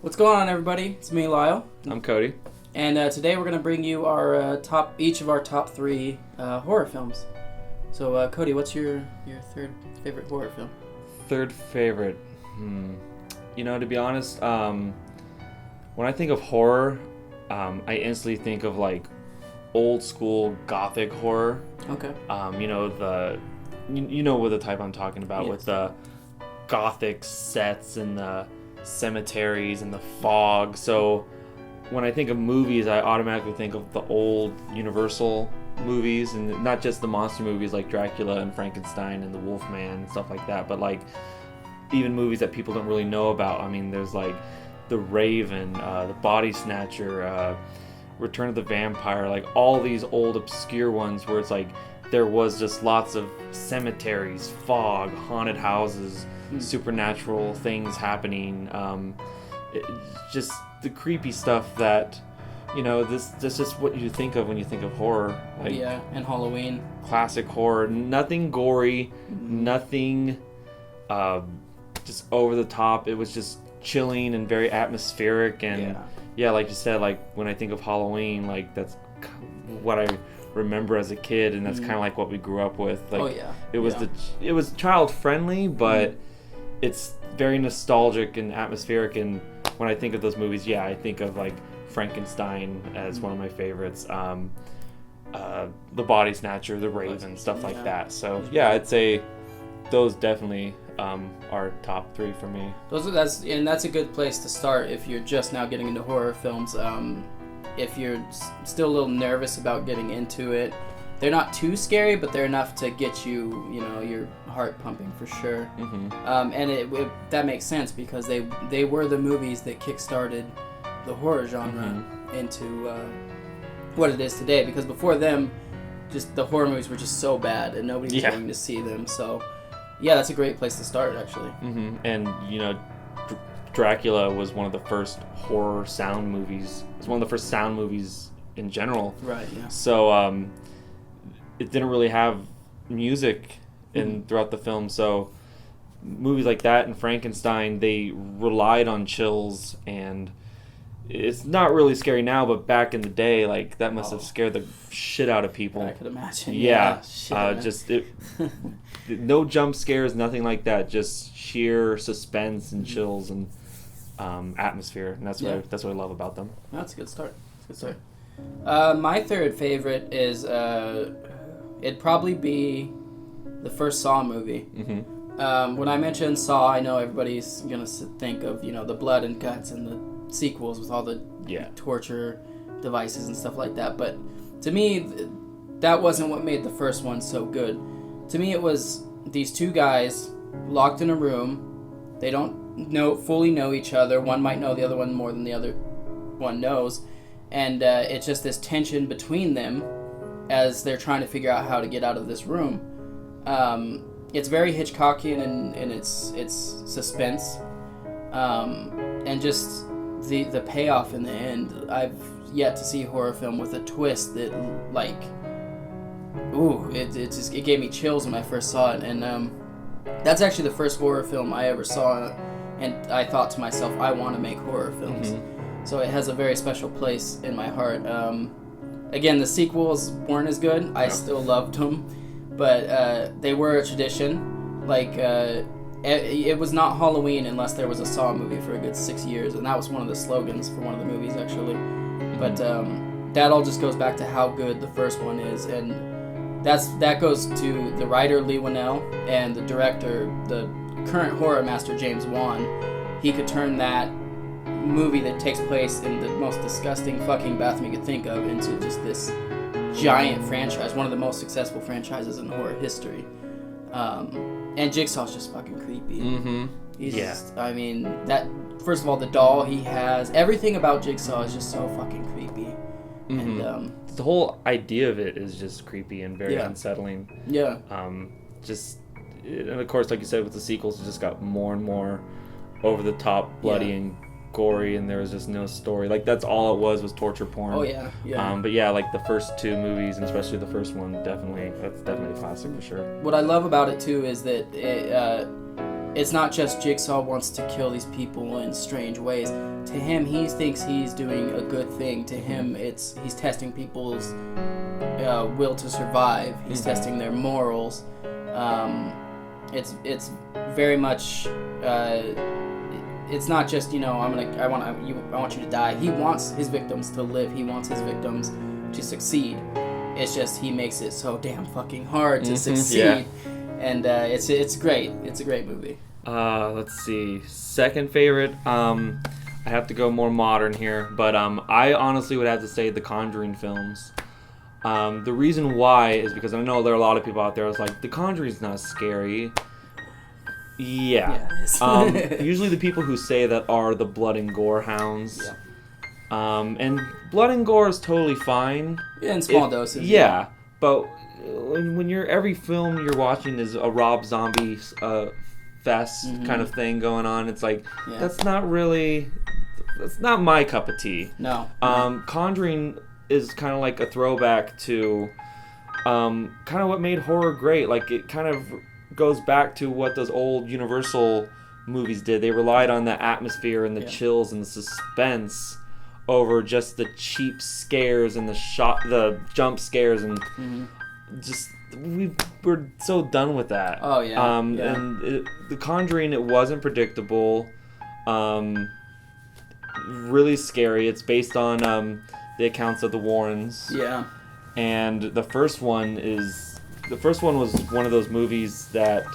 What's going on, everybody? It's me, Lyle. I'm Cody. And today we're going to bring you our each of our top three horror films. So, Cody, what's your third favorite horror film? Third favorite? To be honest, when I think of horror, I instantly think of like old school gothic horror. Okay. You know what the type I'm talking about, yes. with the gothic sets and the cemeteries and the fog. So when I think of movies, I automatically think of the old Universal movies, and not just the monster movies like Dracula and Frankenstein and the Wolfman and stuff like that, but like even movies that people don't really know about. I mean, there's like The Raven, The Body Snatcher, Return of the Vampire, like all these old obscure ones where it's like there was just lots of cemeteries, fog, haunted houses, supernatural things happening, just the creepy stuff that, this is just what you think of when you think of horror. Like, yeah, and Halloween. Classic horror, nothing gory, nothing just over the top. It was just chilling and very atmospheric, and yeah, like you said, like when I think of Halloween, like that's what I remember as a kid, and that's kind of like what we grew up with. Like, it was child friendly, but it's very nostalgic and atmospheric. And when I think of those movies, I think of like Frankenstein as one of my favorites, The Body Snatcher, The Raven, stuff like that. So I'd say those definitely are top three for me. That's a good place to start if you're just now getting into horror films. If you're still a little nervous about getting into it, they're not too scary, but they're enough to get you, your heart pumping for sure. And that makes sense because they were the movies that kickstarted the horror genre into what it is today. Because before them, just the horror movies were just so bad and nobody was going to see them. So, that's a great place to start, actually. And Dracula was one of the first horror sound movies. It was one of the first sound movies in general. Right, yeah. So it didn't really have music throughout the film. So movies like that and Frankenstein, they relied on chills, and it's not really scary now, but back in the day, like that must have scared the shit out of people. I could imagine. No jump scares, nothing like that. Just sheer suspense and chills and atmosphere, and that's what I love about them. That's a good start. My third favorite is it'd probably be the first Saw movie. When I mention Saw, I know everybody's gonna think of the blood and guts and the sequels with all the torture devices and stuff like that. But to me, that wasn't what made the first one so good. To me, it was these two guys locked in a room. They don't fully know each other. One might know the other one more than the other one knows. And it's just this tension between them as they're trying to figure out how to get out of this room. It's very Hitchcockian in its suspense. And just the payoff in the end. I've yet to see a horror film with a twist that, like, it gave me chills when I first saw it. And that's actually the first horror film I ever saw, and I thought to myself, I want to make horror films. So it has a very special place in my heart. Again, the sequels weren't as good. I still loved them, but they were a tradition. Like, it was not Halloween unless there was a Saw movie for a good 6 years, and that was one of the slogans for one of the movies, actually. But that all just goes back to how good the first one is, and that goes to the writer Leigh Whannell and the director, the current horror master James Wan. He could turn that movie that takes place in the most disgusting fucking bathroom you could think of into just this giant franchise, one of the most successful franchises in horror history. And Jigsaw's just fucking creepy. I mean, that, first of all, the doll he has, everything about Jigsaw is just so fucking creepy. And the whole idea of it is just creepy and very unsettling. And of course, like you said, with the sequels, it just got more and more over the top, bloody and gory, and there was just no story. Like, that's all it was torture porn. But like the first two movies, and especially the first one, that's definitely a classic for sure. What I love about it too is that it's not just Jigsaw wants to kill these people in strange ways. To him, he thinks he's doing a good thing. To him, he's testing people's will to survive. He's testing their morals. It's very much. It's not just, I want you to die. He wants his victims to live. He wants his victims to succeed. It's just he makes it so damn fucking hard to succeed. Yeah. And it's great. It's a great movie. Let's see. Second favorite. I have to go more modern here, but I honestly would have to say the Conjuring films. The reason why is because I know there are a lot of people out there who's like, The Conjuring's not scary. Yeah. Usually the people who say that are the blood and gore hounds. Yeah. And blood and gore is totally fine. Yeah, in small doses. Yeah, but when every film you're watching is a Rob Zombie fest kind of thing going on, it's like, that's not my cup of tea. No. Conjuring is kind of like a throwback to kind of what made horror great. Like, it kind of goes back to what those old Universal movies did. They relied on the atmosphere and the chills and the suspense over just the cheap scares and the jump scares, and just we're so done with that. Oh yeah. And The Conjuring, it wasn't predictable. Really scary. It's based on the accounts of the Warrens. Yeah. And the first one was one of those movies that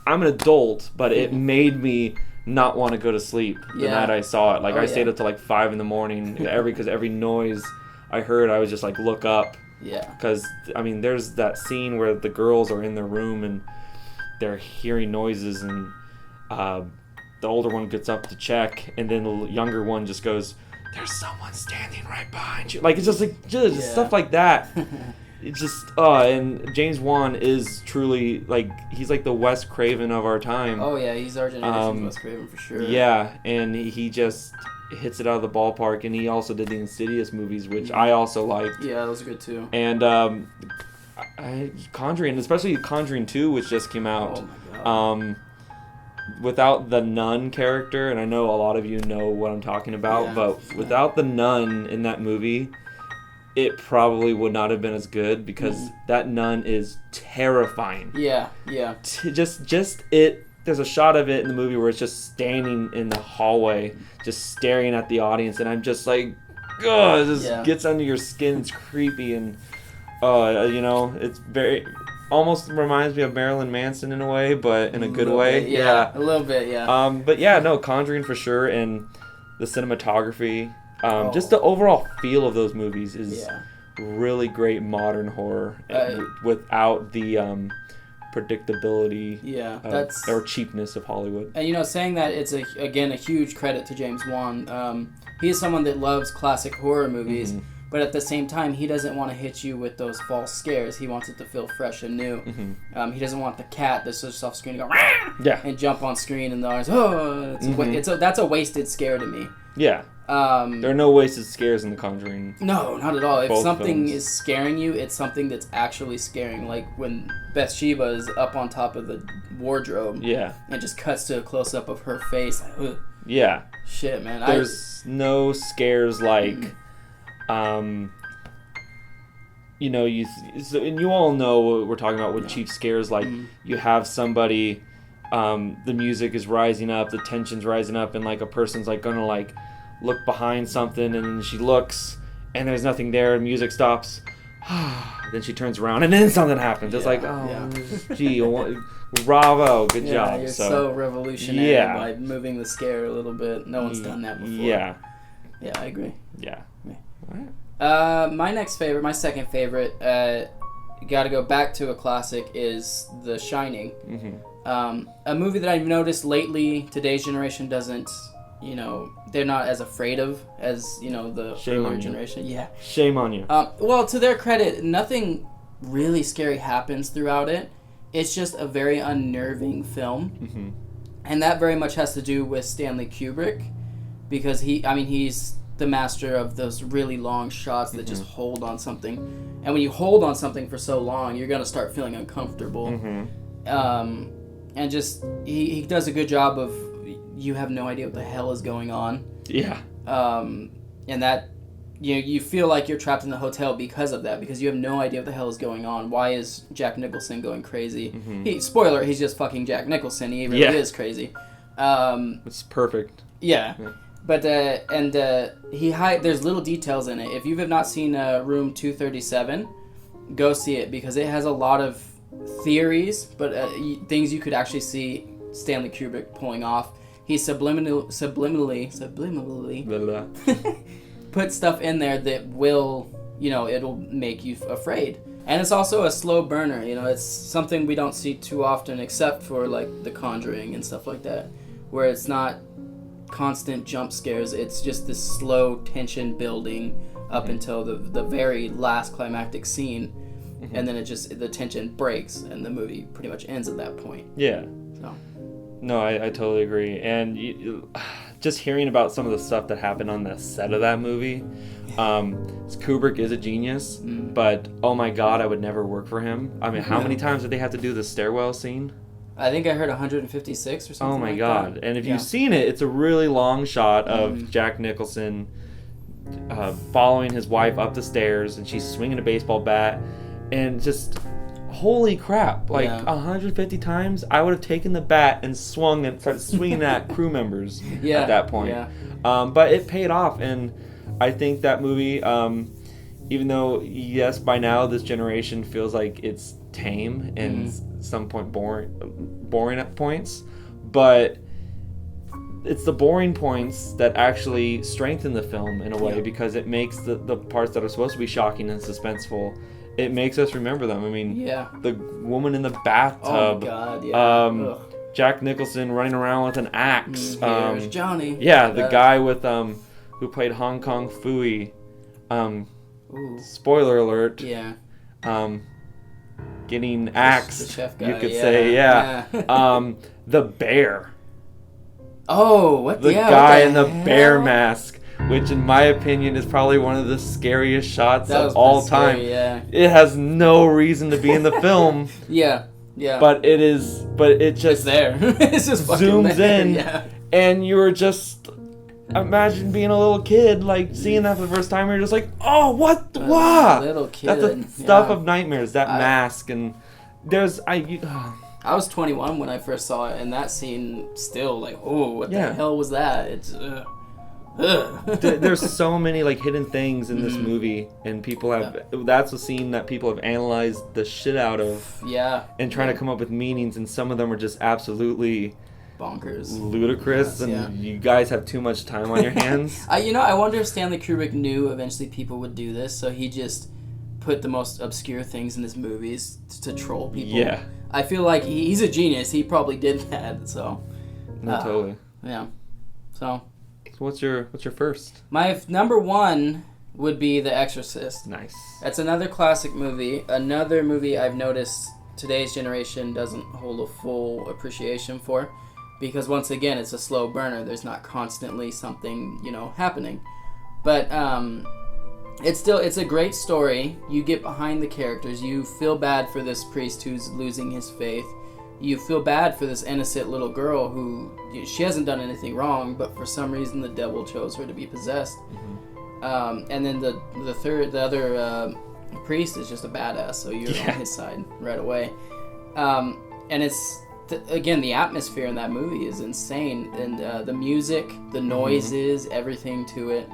I'm an adult, but it made me not want to go to sleep the night I saw it. Like, I stayed up till like 5 a.m. because every noise I heard, I was just like, look up. Yeah. Because, there's that scene where the girls are in their room and they're hearing noises, and the older one gets up to check, and then the younger one just goes, "There's someone standing right behind you." Like, it's just like, stuff like that. It's just, and James Wan is truly, like, he's like the Wes Craven of our time. Oh yeah, he's our generation's Wes Craven for sure. Yeah, and he just hits it out of the ballpark, and he also did the Insidious movies, which I also liked. Yeah, those are good too. And Conjuring, especially Conjuring 2, which just came out. Oh my God. Without the nun character, and I know a lot of you know what I'm talking about, but without the nun in that movie, it probably would not have been as good, because that nun is terrifying. Yeah. Just it. There's a shot of it in the movie where it's just standing in the hallway, just staring at the audience, and I'm just like, ugh, it just gets under your skin. It's creepy, and it's very. Almost reminds me of Marilyn Manson in a way, but in a good way. Yeah, a little bit, yeah. But yeah, no, Conjuring for sure, and the cinematography, just the overall feel of those movies is really great modern horror without the predictability or cheapness of Hollywood. And saying that, it's a huge credit to James Wan. He is someone that loves classic horror movies. But at the same time, he doesn't want to hit you with those false scares. He wants it to feel fresh and new. He doesn't want the cat that's just off screen to go and jump on screen and the audience, that's a wasted scare to me. Yeah. There are no wasted scares in The Conjuring. No, not at all. If something is scaring you, it's something that's actually scaring. Like when Bathsheba is up on top of the wardrobe. Yeah. And just cuts to a close up of her face. Like, ugh. Yeah. Shit, man. There's no scares like. And you all know what we're talking about with cheap scares. Like, you have somebody, the music is rising up, the tension's rising up, and like a person's like gonna like look behind something, and then she looks, and there's nothing there, and music stops. Then she turns around, and then something happens. It's like, gee, bravo, good job. You're so revolutionary by moving the scare a little bit. No one's done that before. Yeah, I agree. Yeah. My second favorite, gotta go back to a classic, is The Shining. A movie that I've noticed lately, today's generation doesn't, they're not as afraid of as, the earlier generation. Yeah. Shame on you. Well, to their credit, nothing really scary happens throughout it. It's just a very unnerving film. And that very much has to do with Stanley Kubrick, because he's the master of those really long shots that just hold on something. And when you hold on something for so long, you're going to start feeling uncomfortable. And just he does a good job of, you have no idea what the hell is going on. Yeah. And that, you feel like you're trapped in the hotel because of that, because you have no idea what the hell is going on. Why is Jack Nicholson going crazy? Mm-hmm. Spoiler, he's just fucking Jack Nicholson. He really is crazy. It's perfect. Yeah. But there's little details in it. If you have not seen Room 237, go see it, because it has a lot of theories, but things you could actually see Stanley Kubrick pulling off. He subliminally Blah, blah. put stuff in there that will, it'll make you afraid. And it's also a slow burner. It's something we don't see too often, except for like The Conjuring and stuff like that, where it's not constant jump scares. It's just this slow tension building up until the very last climactic scene, and then the tension breaks and the movie pretty much ends at that point. Yeah. So. No, I totally agree. And just hearing about some of the stuff that happened on the set of that movie, Kubrick is a genius, but oh my god, I would never work for him. I mean, how many times did they have to do the stairwell scene? I think I heard 156 or something. Oh my like god. that. And if you've seen it, it's a really long shot of Jack Nicholson following his wife up the stairs, and she's swinging a baseball bat, and just holy crap, 150 times I would have taken the bat and swung and started swinging at crew members at that point. But it paid off, and I think that movie, even though yes, by now this generation feels like it's tame and some point boring at points, but it's the boring points that actually strengthen the film in a way, because it makes the parts that are supposed to be shocking and suspenseful, it makes us remember them. I mean, the woman in the bathtub. Oh god, yeah. Jack Nicholson running around with an axe. Here's Johnny. Yeah, the guy with who played Hong Kong Phooey. Spoiler alert. Yeah. Getting axed. The chef guy, you could say, yeah. The bear. Oh, what the guy in the bear mask, which in my opinion is probably one of the scariest shots of all time. Yeah. It has no reason to be in the film. Yeah. But it just it's there. It's just zooms there. in, and you're just imagine being a little kid, like seeing that for the first time. You're just like, oh, what? Wow. Little kid. That's the stuff of nightmares. That mask, and I was 21 when I first saw it, and that scene still like, oh, what the hell was that? It's. There's so many like hidden things in this movie, and people have that's a scene that people have analyzed the shit out of, and trying to come up with meanings, and some of them are just absolutely bonkers, ludicrous, and you guys have too much time on your hands. I wonder if Stanley Kubrick knew eventually people would do this, so he just put the most obscure things in his movies to troll people. Yeah, I feel like he's a genius. He probably did that. So totally. Yeah. So what's your first? My number one would be The Exorcist. Nice. That's another classic movie. Another movie I've noticed today's generation doesn't hold a full appreciation for, because once again it's a slow burner. There's not constantly something happening, but it's a great story. You get behind the characters. You feel bad for this priest who's losing his faith. You feel bad for this innocent little girl who she hasn't done anything wrong, but for some reason the devil chose her to be possessed. And then the other priest is just a badass, so you're on his side right away. And it's again, the atmosphere in that movie is insane, and the music, the noises, everything to it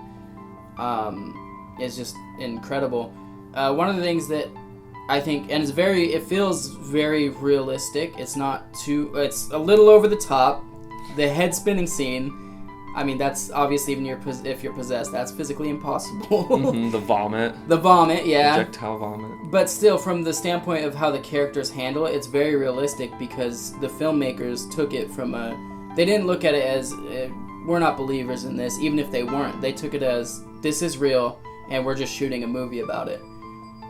is just incredible. One of the things that I think, and it feels very realistic. It's a little over the top. The head spinning scene, I mean, that's obviously if you're possessed, that's physically impossible. The vomit, yeah. Projectile vomit. But still, from the standpoint of how the characters handle it, it's very realistic, because the filmmakers took it from they didn't look at it as, we're not believers in this, even if they weren't. They took it as, this is real, and we're just shooting a movie about it.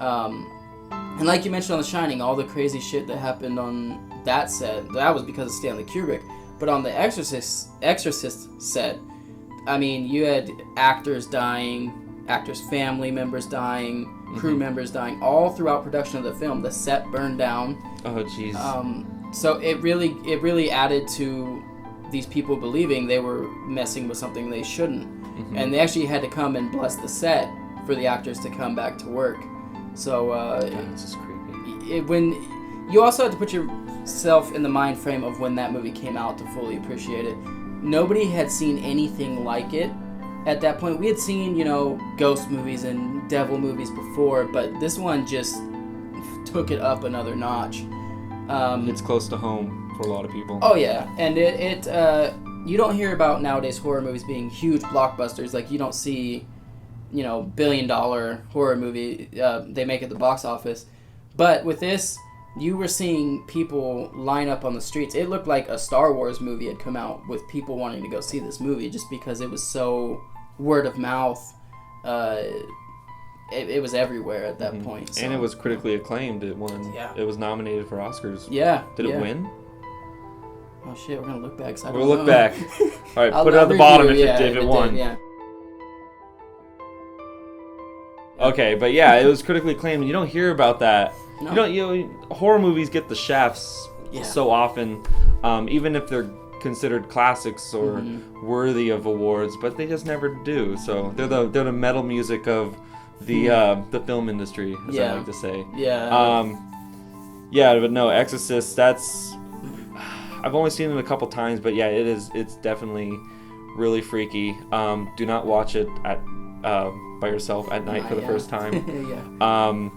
And like you mentioned on The Shining, all the crazy shit that happened on that set, that was because of Stanley Kubrick. But on the Exorcist set, I mean, you had actors dying, actors' family members dying, crew members dying, all throughout production of the film. The set burned down. Oh, jeez. So it really added to these people believing they were messing with something they shouldn't. Mm-hmm. And they actually had to come and bless the set for the actors to come back to work. So It's just creepy. when you also have to put yourself in the mind frame of when that movie came out to fully appreciate it. Nobody had seen anything like it at that point. We had seen, ghost movies and devil movies before, but this one just took it up another notch. It's close to home for a lot of people. Oh yeah, and it you don't hear about nowadays horror movies being huge blockbusters. Like, you don't see, $1 billion horror movie they make at the box office. But with this, you were seeing people line up on the streets. It looked like a Star Wars movie had come out with people wanting to go see this movie just because it was so word of mouth. It was everywhere at that point. So. And it was critically acclaimed. It won. Yeah. It was nominated for Oscars. Yeah. Did it win? Oh shit, we're gonna look back. We'll look back. All right, put it I'll at the bottom if review, it won. Did, yeah. Okay, but yeah, it was critically acclaimed. You don't hear about that. No. Horror movies get the shafts Yeah. so often, even if they're considered classics or worthy of awards, but they just never do. So they're the metal music of the film industry, as I like to say. Yeah. Yeah, but no, Exorcist. That's I've only seen it a couple times, but yeah, it's definitely really freaky. Do not watch it at by yourself at night for the first time. Yeah.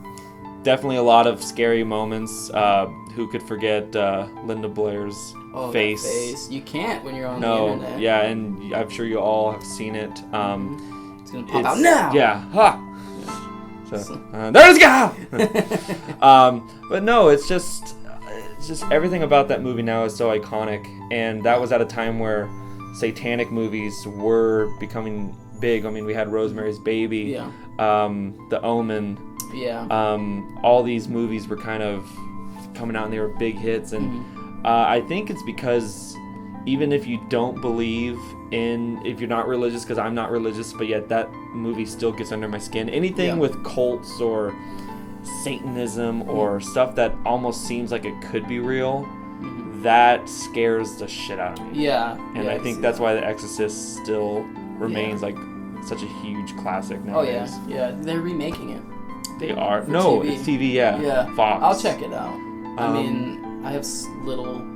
Definitely a lot of scary moments. Who could forget Linda Blair's face? That face. You can't when you're on the No, internet. yeah, and I'm sure you all have seen it. It's gonna pop out now. Yeah, ha. So there's go. But no, it's just everything about that movie now is so iconic, and that was at a time where satanic movies were becoming big. I mean, we had Rosemary's Baby, The Omen. Yeah. All these movies were kind of coming out and they were big hits, and I think it's because even if you don't believe if you're not religious, because I'm not religious, but yet that movie still gets under my skin. Anything with cults or Satanism or stuff that almost seems like it could be real, that scares the shit out of me. Yeah. And I think that's why The Exorcist still remains like such a huge classic nowadays. Oh yeah. They're remaking it. They are. For No, TV. it's TV. Yeah. Yeah. Fox. I'll check it out. I mean, I have little.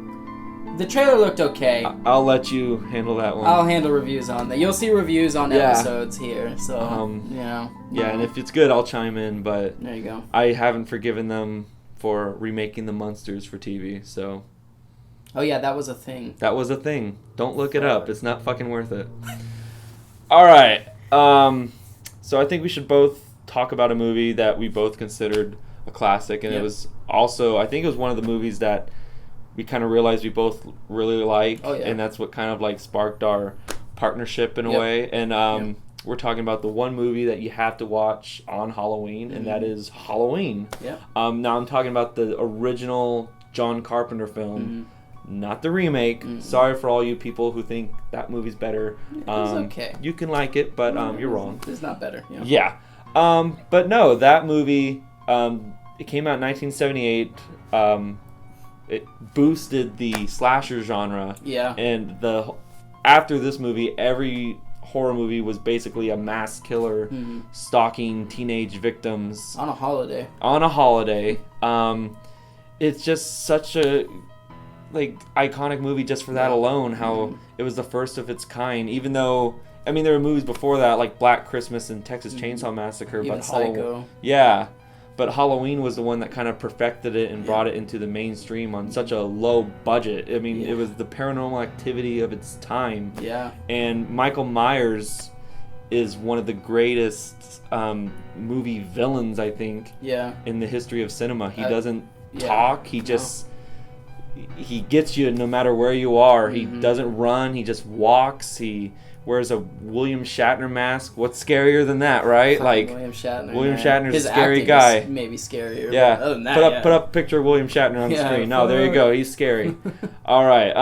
The trailer looked okay. I'll let you handle that one. I'll handle reviews on that. You'll see reviews on episodes here. So Yeah, and if it's good, I'll chime in. But there you go. I haven't forgiven them for remaking the Munsters for TV. So. Oh yeah, that was a thing. That was a thing. Don't look it up. It's not fucking worth it. All right. So I think we should both talk about a movie that we both considered a classic, and it was also, I think it was one of the movies that we kind of realized we both really like, and that's what kind of like sparked our partnership in a way. And we're talking about the one movie that you have to watch on Halloween, and that is Halloween. Yeah. Now I'm talking about the original John Carpenter film. Not the remake. Sorry for all you people who think that movie's better. It's okay. You can like it, but you're wrong. It's not better. Yeah. But no, that movie, it came out in 1978. It boosted the slasher genre. Yeah. And after this movie, every horror movie was basically a mass killer stalking teenage victims. On a holiday. It's just such a iconic movie just for that alone, how it was the first of its kind, even though I mean there were movies before that like Black Christmas and Texas Chainsaw Massacre, even but Psycho. But Halloween was the one that kind of perfected it and brought it into the mainstream on such a low budget. I mean, it was the Paranormal Activity of its time. Yeah. And Michael Myers is one of the greatest movie villains, I think, in the history of cinema. He doesn't talk. He just he gets you no matter where you are. He doesn't run. He just walks. He wears a William Shatner mask. What's scarier than that, right? Like William Shatner. William Shatner's His a scary acting guy. Is maybe scarier. Yeah. But other than that, put up a picture of William Shatner on the screen. No, there you forward. go. He's scary. All right.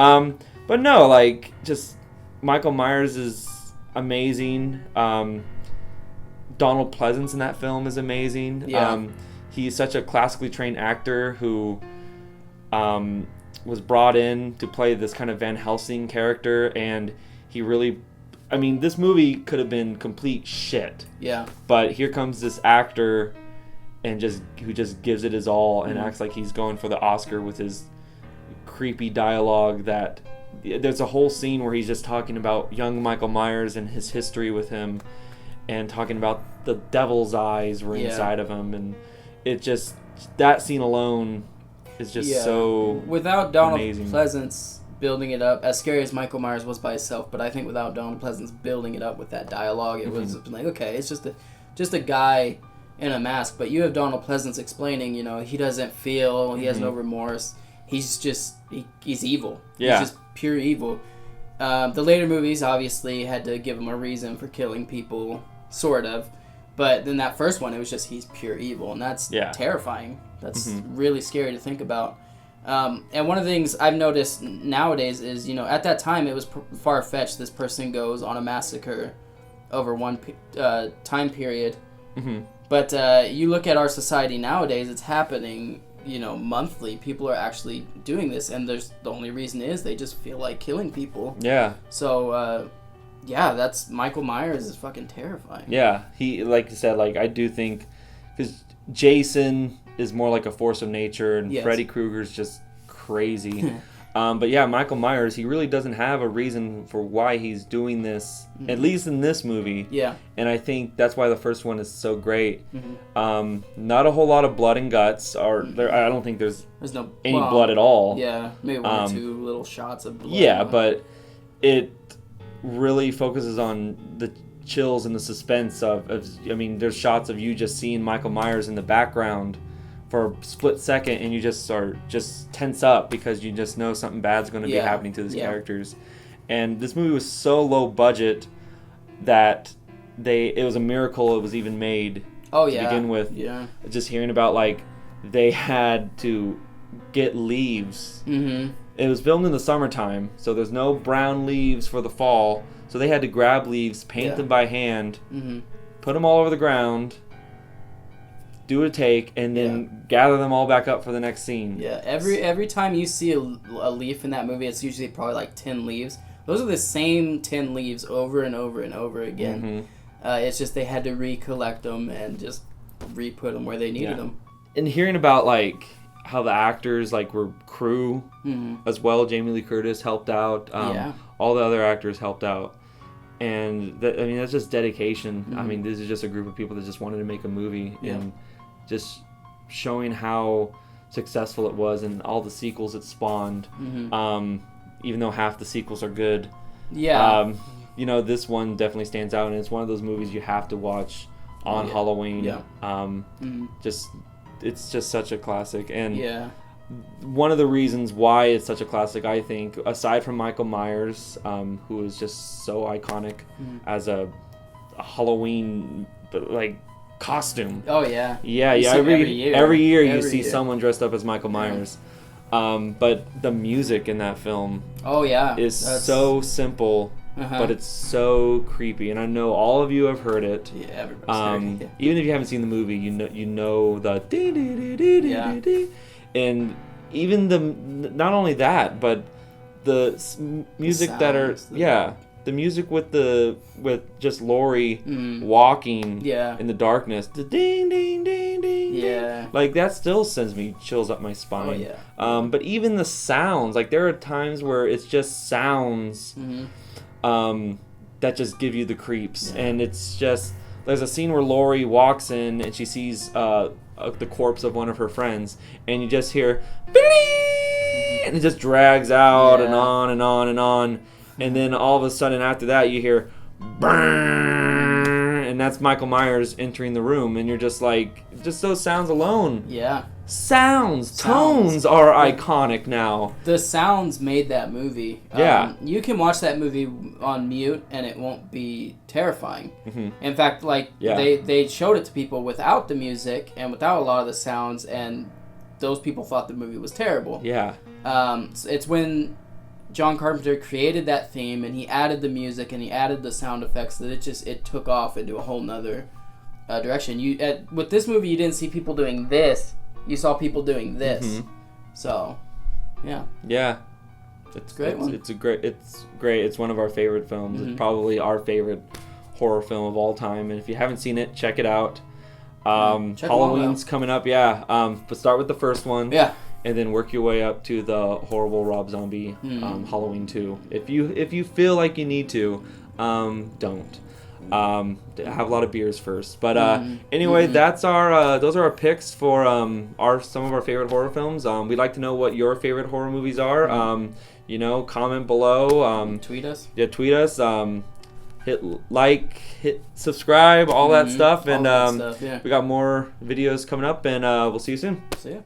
But no, just Michael Myers is amazing. Donald Pleasance in that film is amazing. Yeah. He's such a classically trained actor who was brought in to play this kind of Van Helsing character, and he really, I mean, this movie could have been complete shit. Yeah. But here comes this actor, and who just gives it his all and acts like he's going for the Oscar with his creepy dialogue. That there's a whole scene where he's just talking about young Michael Myers and his history with him, and talking about the devil's eyes were inside of him, and it just, that scene alone is just so without Donald amazing. Pleasance building it up, as scary as Michael Myers was by himself, but I think without Donald Pleasance building it up with that dialogue, it was like, okay, it's just a guy in a mask, but you have Donald Pleasance explaining, he doesn't feel, he has no remorse, he's evil. Yeah. He's just pure evil. The later movies obviously had to give him a reason for killing people, sort of, but then that first one, it was just he's pure evil, and that's terrifying. That's really scary to think about. And one of the things I've noticed nowadays is, at that time it was far-fetched. This person goes on a massacre over one time period. But you look at our society nowadays, it's happening, monthly. People are actually doing this, and the only reason is they just feel like killing people. Yeah. So, that's Michael Myers is fucking terrifying. Yeah, he, like you said, I do think, because Jason is more like a force of nature, and Freddy Krueger's just crazy. But yeah, Michael Myers, he really doesn't have a reason for why he's doing this, at least in this movie. Yeah. And I think that's why the first one is so great. Not a whole lot of blood and guts, or I don't think there's no blood at all. Yeah, maybe one or two little shots of blood. Yeah, but it really focuses on the chills and the suspense of I mean, there's shots of you just seeing Michael Myers in the background for a split second, and you just tense up because you just know something bad's going to be happening to these characters. And this movie was so low budget that it was a miracle it was even made to begin with. Yeah. Just hearing about, they had to get leaves. It was filmed in the summertime, so there's no brown leaves for the fall, so they had to grab leaves, paint them by hand, put them all over the ground, do a take, and then gather them all back up for the next scene. Yeah, every time you see a leaf in that movie, it's usually probably 10 leaves. Those are the same 10 leaves over and over and over again. It's just they had to recollect them and just re-put them where they needed them. And hearing about how the actors were crew as well. Jamie Lee Curtis helped out. All the other actors helped out. And that's just dedication. I mean, this is just a group of people that just wanted to make a movie, and just showing how successful it was and all the sequels it spawned. Even though half the sequels are good. Yeah. This one definitely stands out, and it's one of those movies you have to watch on Halloween. It's just such a classic. And one of the reasons why it's such a classic, I think, aside from Michael Myers, who is just so iconic as a Halloween costume. Oh yeah. Yeah. Every year you see someone dressed up as Michael Myers. But the music in that film is so simple, but it's so creepy. And I know all of you have heard it. Yeah, everybody's heard it. Even if you haven't seen the movie, you know the dee. And even not only that, but the music the music with just Laurie walking in the darkness, the ding ding ding ding. Yeah. That still sends me chills up my spine. Oh, yeah. But even the sounds, there are times where it's just sounds that just give you the creeps. And it's just, there's a scene where Laurie walks in and she sees the corpse of one of her friends, and you just hear and it just drags out and on and on and on. And then all of a sudden after that you hear and that's Michael Myers entering the room, and you're just just those sounds alone. Yeah. Tones are iconic now. The sounds made that movie. Yeah. You can watch that movie on mute and it won't be terrifying. In fact, they showed it to people without the music and without a lot of the sounds, and those people thought the movie was terrible. Yeah. It's when John Carpenter created that theme, and he added the music and he added the sound effects, that it took off into a whole nother direction. With this movie, you didn't see people doing this. You saw people doing this. So, Yeah. Yeah. It's a great one. It's great. It's one of our favorite films. Mm-hmm. It's probably our favorite horror film of all time. And if you haven't seen it, check it out. Halloween's coming up. Yeah. But start with the first one. Yeah. And then work your way up to the horrible Rob Zombie Halloween 2. If you feel like you need to, don't. Have a lot of beers first. But anyway, that's our those are our picks for some of our favorite horror films. We'd like to know what your favorite horror movies are. Comment below. Tweet us. Yeah, tweet us. Hit like, hit subscribe, all that stuff. And all that stuff, yeah. we got more videos coming up, and we'll see you soon. See ya.